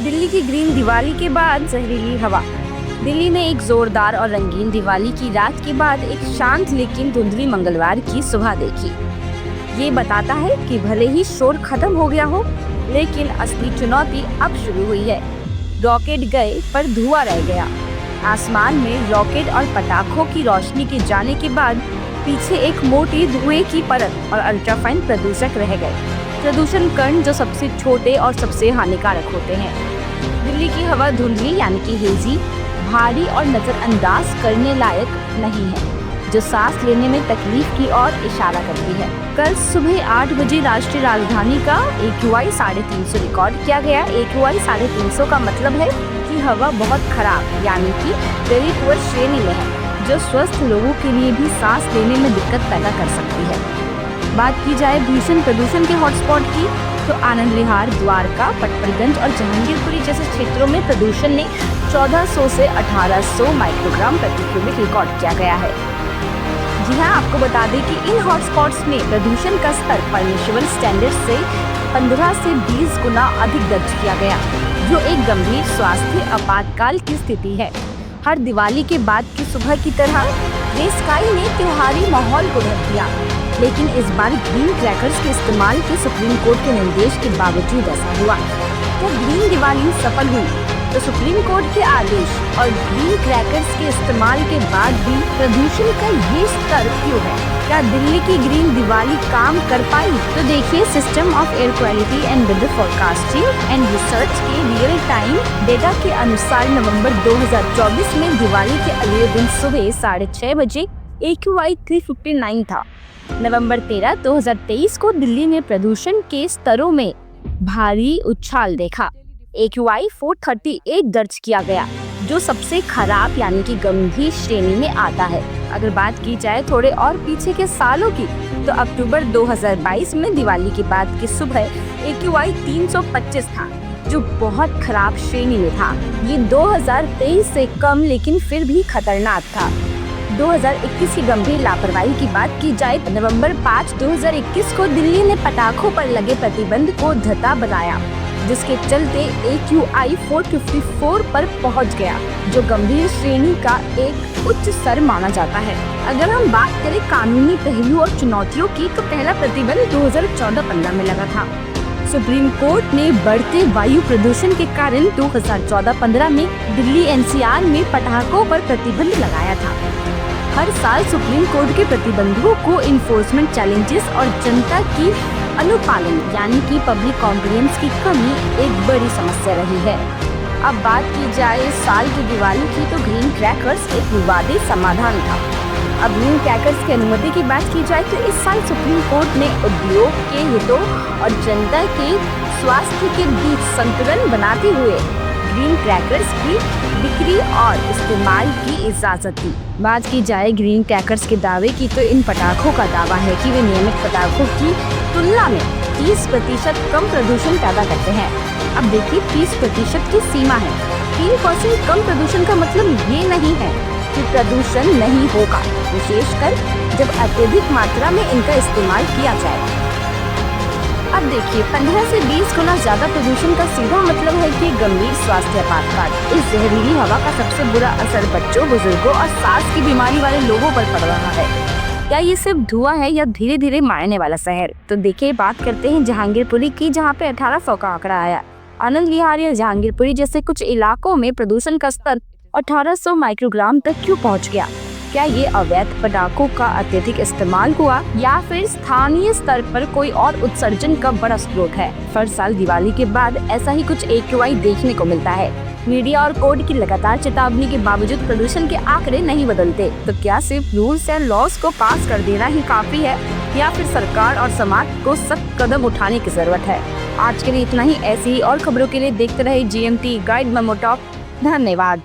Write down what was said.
दिल्ली की ग्रीन दिवाली के बाद जहरीली हवा। दिल्ली ने एक जोरदार और रंगीन दिवाली की रात के बाद एक शांत लेकिन धुंधली मंगलवार की सुबह देखी। ये बताता है कि भले ही शोर खत्म हो गया हो, लेकिन असली चुनौती अब शुरू हुई है। रॉकेट गए पर धुआं रह गया। आसमान में रॉकेट और पटाखों की रोशनी के जाने के बाद पीछे एक मोटी धुएं की परत और अल्ट्राफाइन प्रदूषक रह गए। प्रदूषण कण जो सबसे छोटे और सबसे हानिकारक होते हैं। दिल्ली की हवा धुंधली यानी कि हेजी, भारी और नजरअंदाज करने लायक नहीं है, जो सांस लेने में तकलीफ की ओर इशारा करती है। कल सुबह 8 बजे राष्ट्रीय राजधानी का AQI 350 रिकॉर्ड किया गया। AQI 350 का मतलब है कि हवा बहुत खराब यानी कि वेरी पुअर श्रेणी में है, जो स्वस्थ लोगों के लिए भी सांस लेने में दिक्कत पैदा कर सकती है। बात की जाए भीषण प्रदूषण के हॉटस्पॉट की, तो आनंद विहार, द्वारका, पटपरगंज और जहांगीरपुरी जैसे क्षेत्रों में प्रदूषण ने 1400 से 1800 माइक्रोग्राम प्रति क्यूबिक रिकॉर्ड किया गया है। जी हाँ, आपको बता दें कि इन हॉटस्पॉट्स में प्रदूषण का स्तर परमिशिबल स्टैंडर्ड से 15 से 20 गुना अधिक दर्ज किया गया, जो एक गंभीर स्वास्थ्य आपातकाल की स्थिति है। हर दिवाली के बाद की सुबह की तरह स्काई ने त्योहारी माहौल को ढक दिया, लेकिन इस बार ग्रीन क्रैकर्स के इस्तेमाल के सुप्रीम कोर्ट के निर्देश के बावजूद ऐसा हुआ। जब ग्रीन दिवाली सफल हुई तो सुप्रीम कोर्ट के आदेश और ग्रीन क्रैकर्स के इस्तेमाल के बाद भी प्रदूषण का ये स्तर क्यों है? क्या दिल्ली की ग्रीन दिवाली काम कर पाई? तो देखिए, system of air quality and weather forecasting and research के रियल टाइम डेटा के अनुसार नवंबर 2024 में दिवाली के अगले दिन सुबह 6:30 बजे AQI 359 था। नवंबर 13, 2023 को दिल्ली में प्रदूषण के स्तरों में भारी उछाल देखा। AQI 438 दर्ज किया गया, जो सबसे खराब यानी कि गंभीर श्रेणी में आता है। अगर बात की जाए थोड़े और पीछे के सालों की, तो अक्टूबर 2022 में दिवाली के बाद की सुबह AQI 325 था, जो बहुत खराब श्रेणी में था। ये 2023 से कम लेकिन फिर भी खतरनाक था। 2021 की गंभीर लापरवाही की बात की जाए, नवंबर 5, 2021 को दिल्ली ने पटाखों पर लगे प्रतिबंध को धता बनाया, जिसके चलते AQI 454 पर पहुंच गया, जो गंभीर श्रेणी का एक उच्च स्तर माना जाता है। अगर हम बात करें कानूनी पहलू और चुनौतियों की, तो पहला प्रतिबंध 2014-15 में लगा था। सुप्रीम कोर्ट ने बढ़ते वायु प्रदूषण के कारण 2014-15 में दिल्ली NCR में पटाखों पर प्रतिबंध लगाया था। हर साल सुप्रीम कोर्ट के प्रतिबंधों को इन्फोर्समेंट चैलेंजेस और जनता की अनुपालन यानी कि पब्लिक कॉम्प्लायंस की कमी एक बड़ी समस्या रही है। अब बात की जाए इस साल की दिवाली की, तो ग्रीन क्रैकर्स एक विवादित समाधान था। अब ग्रीन क्रैकर्स की अनुमति की बात की जाए, तो इस साल सुप्रीम कोर्ट ने उद्योग के हितों और जनता के स्वास्थ्य के बीच संतुलन बनाते हुए ग्रीन क्रैकर्स की बिक्री और इस्तेमाल की इजाजत दी। बात की जाए ग्रीन क्रैकर्स के दावे की, तो इन पटाखों का दावा है कि वे नियमित पटाखों की तुलना में 30% कम प्रदूषण पैदा करते हैं। अब देखिए, 30% की सीमा है। 3% कम प्रदूषण का मतलब ये नहीं है कि प्रदूषण नहीं होगा, विशेषकर जब अत्यधिक मात्रा में इनका इस्तेमाल किया जाए। अब देखिए, 15 से 20 गुना ज्यादा प्रदूषण का सीधा मतलब है कि गंभीर स्वास्थ्य आपातकाल। इस जहरीली हवा का सबसे बुरा असर बच्चों, बुजुर्गों और सांस की बीमारी वाले लोगों पर पड़ रहा है। क्या ये सिर्फ धुआं है या धीरे धीरे मारने वाला शहर? तो देखिए, बात करते हैं जहांगीरपुरी की, जहाँ पे 1800 का आंकड़ा आया। आनंद विहार या जहांगीरपुरी जैसे कुछ इलाकों में प्रदूषण का स्तर 1800 माइक्रोग्राम तक क्यों पहुँच गया? क्या ये अवैध पटाखों का अत्यधिक इस्तेमाल हुआ या फिर स्थानीय स्तर पर कोई और उत्सर्जन का बड़ा स्रोत है? हर साल दिवाली के बाद ऐसा ही कुछ AQI देखने को मिलता है। मीडिया और कोर्ट की लगातार चेतावनी के बावजूद प्रदूषण के आंकड़े नहीं बदलते। तो क्या सिर्फ रूल्स एंड लॉज को पास कर देना ही काफी है, या फिर सरकार और समाज को सख्त कदम उठाने की जरूरत है? आज के लिए इतना ही। ऐसी और खबरों के लिए देखते रहे GMT गाइड मेमो टॉप। धन्यवाद।